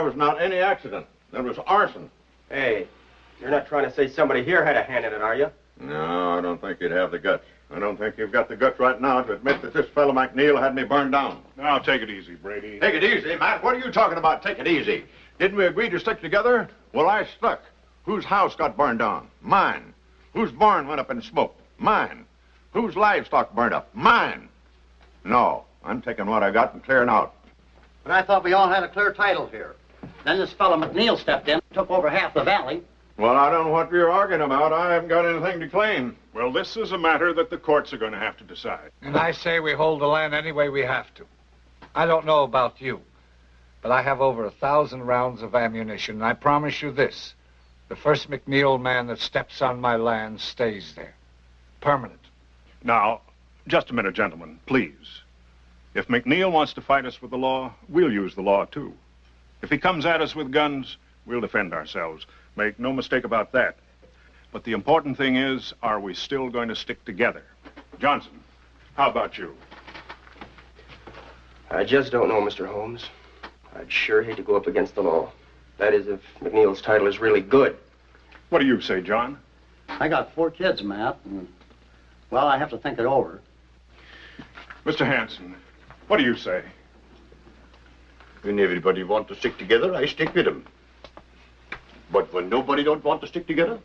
was not any accident. That was arson. Hey, you're not trying to say somebody here had a hand in it, are you? No, I don't think you'd have the guts. I don't think you've got the guts right now to admit that this fellow McNeil had me burned down. Now, take it easy, Brady. Take it easy, Matt. What are you talking about, take it easy? Didn't we agree to stick together? Well, I stuck. Whose house got burned down? Mine. Whose barn went up in smoke? Mine. Whose livestock burned up? Mine. No, I'm taking what I got and clearing out. But I thought we all had a clear title here. Then this fellow McNeil stepped in, took over half the valley. Well, I don't know what you're arguing about. I haven't got anything to claim. Well, this is a matter that the courts are going to have to decide. And I say we hold the land any way we have to. I don't know about you, but I have over 1,000 rounds of ammunition, and I promise you this. The first McNeil man that steps on my land stays there. Permanent. Now, just a minute, gentlemen, please. If McNeil wants to fight us with the law, we'll use the law, too. If he comes at us with guns, we'll defend ourselves. Make no mistake about that. But the important thing is, are we still going to stick together? Johnson, how about you? I just don't know, Mr. Holmes. I'd sure hate to go up against the law. That is, if McNeil's title is really good. What do you say, John? I got 4 kids, Matt, and, well, I have to think it over. Mr. Hanson, what do you say? When everybody wants to stick together, I stick with them. But when nobody don't want to stick together,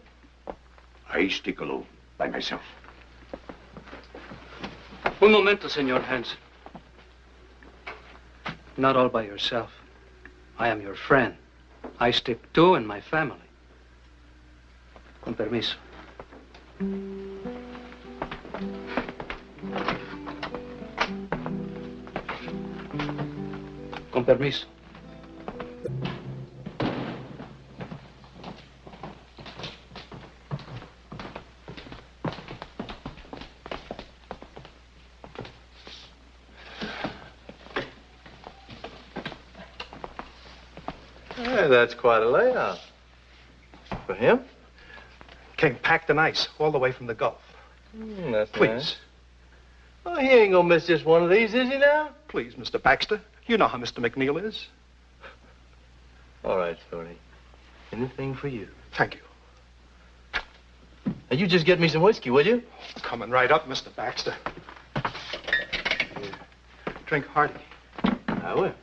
I stick alone, by myself. Un momento, Senor Hanson. Not all by yourself. I am your friend. I stick too in my family. Con permiso. Con permiso. Hey, that's quite a layout. For him? Came packed in ice all the way from the Gulf. That's Please. nice. Oh, he ain't gonna miss just one of these, is he now? Please, Mr. Baxter. You know how Mr. McNeil is. All right, Shorty. Anything for you. Thank you. Now, you just get me some whiskey, will you? Coming right up, Mr. Baxter. Here. Drink hearty. I will.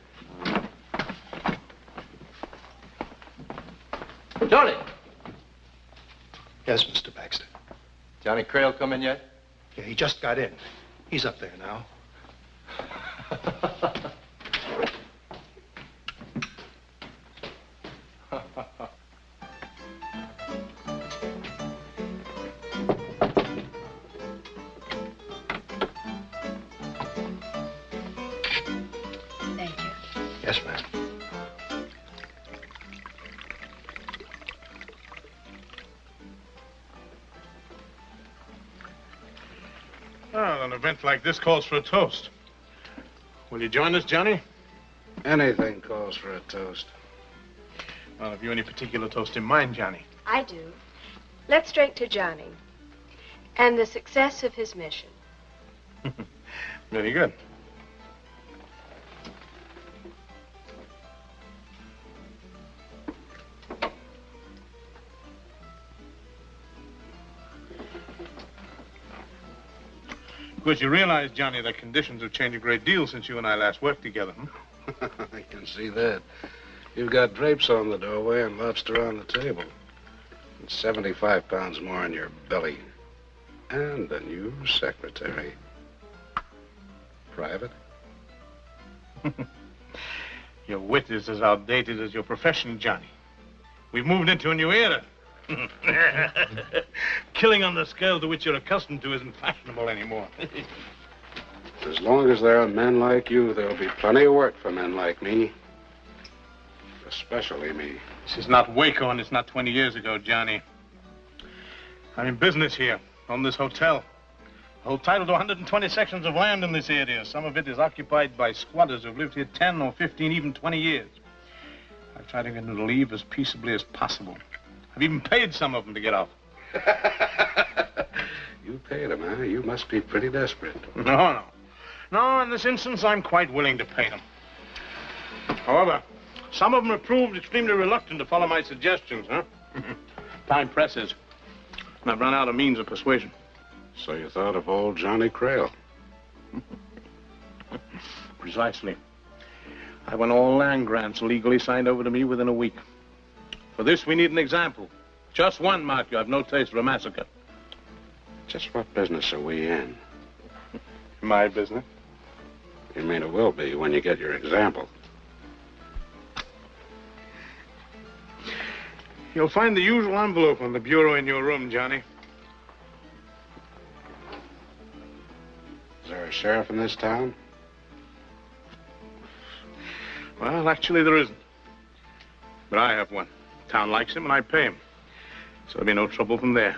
Johnny! Yes, Mr. Baxter. Johnny Crail come in yet? Yeah, he just got in. He's up there now. Thank you. Yes, ma'am. Well, an event like this calls for a toast. Will you join us, Johnny? Anything calls for a toast. Well, have you any particular toast in mind, Johnny? I do. Let's drink to Johnny and the success of his mission. Very good. Of course, you realize, Johnny, that conditions have changed a great deal since you and I last worked together, huh? I can see that. You've got drapes on the doorway and lobster on the table. And 75 pounds more in your belly. And a new secretary. Private? Your wit is as outdated as your profession, Johnny. We've moved into a new era. Killing on the scale to which you're accustomed to isn't fashionable anymore. As long as there are men like you, there'll be plenty of work for men like me. Especially me. This is not Waco, and it's not 20 years ago, Johnny. I'm in business here, on this hotel. I hold title to 120 sections of land in this area. Some of it is occupied by squatters who've lived here 10 or 15, even 20 years. I try to get them to leave as peaceably as possible. I've even paid some of them to get out. You paid them, huh? You must be pretty desperate. No, in this instance, I'm quite willing to pay them. However, Some of them have proved extremely reluctant to follow my suggestions, huh? Time presses. And I've run out of means of persuasion. So you thought of old Johnny Crail? Precisely. I want all land grants legally signed over to me within a week. For this, we need an example. Just one, mark you. I've no taste for a massacre. Just what business are we in? My business? You mean it will be when you get your example? You'll find the usual envelope on the bureau in your room, Johnny. Is there a sheriff in this town? Well, actually, there isn't. But I have one. Town likes him, and I pay him. So there'll be no trouble from there.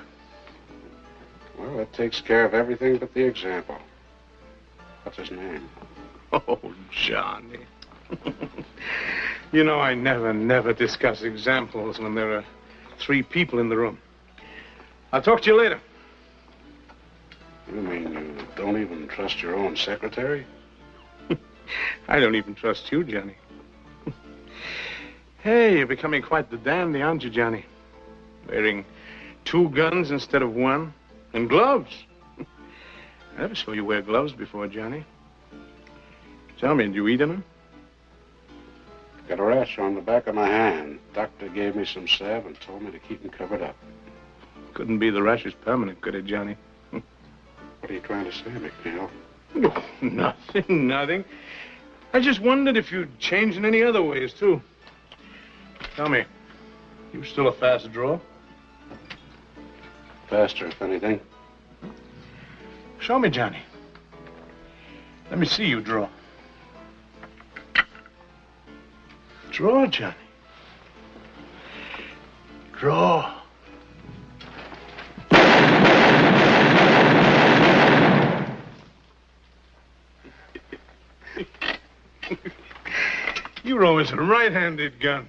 Well, that takes care of everything but the example. What's his name? Oh, Johnny. You know, I never discuss examples when there are 3 people in the room. I'll talk to you later. You mean you don't even trust your own secretary? I don't even trust you, Johnny. Hey, you're becoming quite the dandy, aren't you, Johnny? Wearing 2 guns instead of 1. And gloves. I never saw you wear gloves before, Johnny. Tell me, did you eat in them? Got a rash on the back of my hand. Doctor gave me some salve and told me to keep them covered up. Couldn't be the rash is permanent, could it, Johnny? What are you trying to say, McNeil? Oh, nothing. I just wondered if you'd changed in any other ways, too. Tell me, you still a fast drawer? Faster, if anything. Show me, Johnny. Let me see you draw. Draw, Johnny. Draw. You're always a right-handed gun.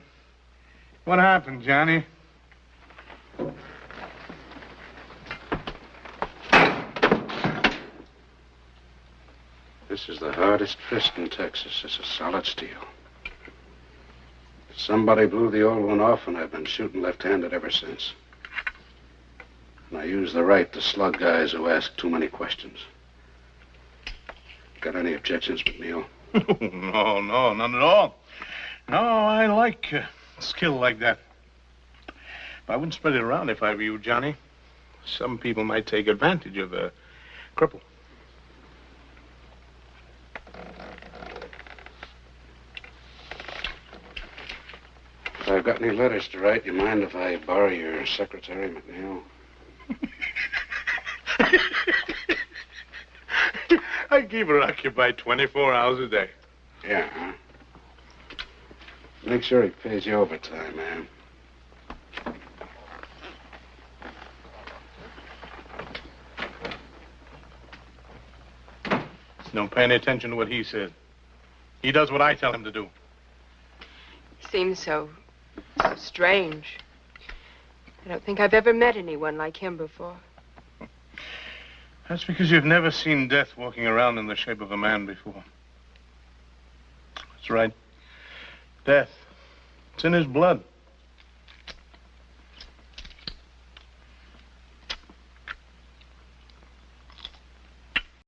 What happened, Johnny? This is the hardest fist in Texas. It's a solid steel. Somebody blew the old one off, and I've been shooting left-handed ever since. And I use the right to slug guys who ask too many questions. Got any objections, McNeil? No, none at all. No, I like skill like that. But I wouldn't spread it around if I were you, Johnny. Some people might take advantage of a cripple. If I've got any letters to write, you mind if I borrow your secretary, McNeil? I keep her occupied 24 hours a day. Yeah, huh? Make sure he pays you overtime, man. Don't pay any attention to what he says. He does what I tell him to do. Seems so strange. I don't think I've ever met anyone like him before. That's because you've never seen death walking around in the shape of a man before. That's right. Death. It's in his blood.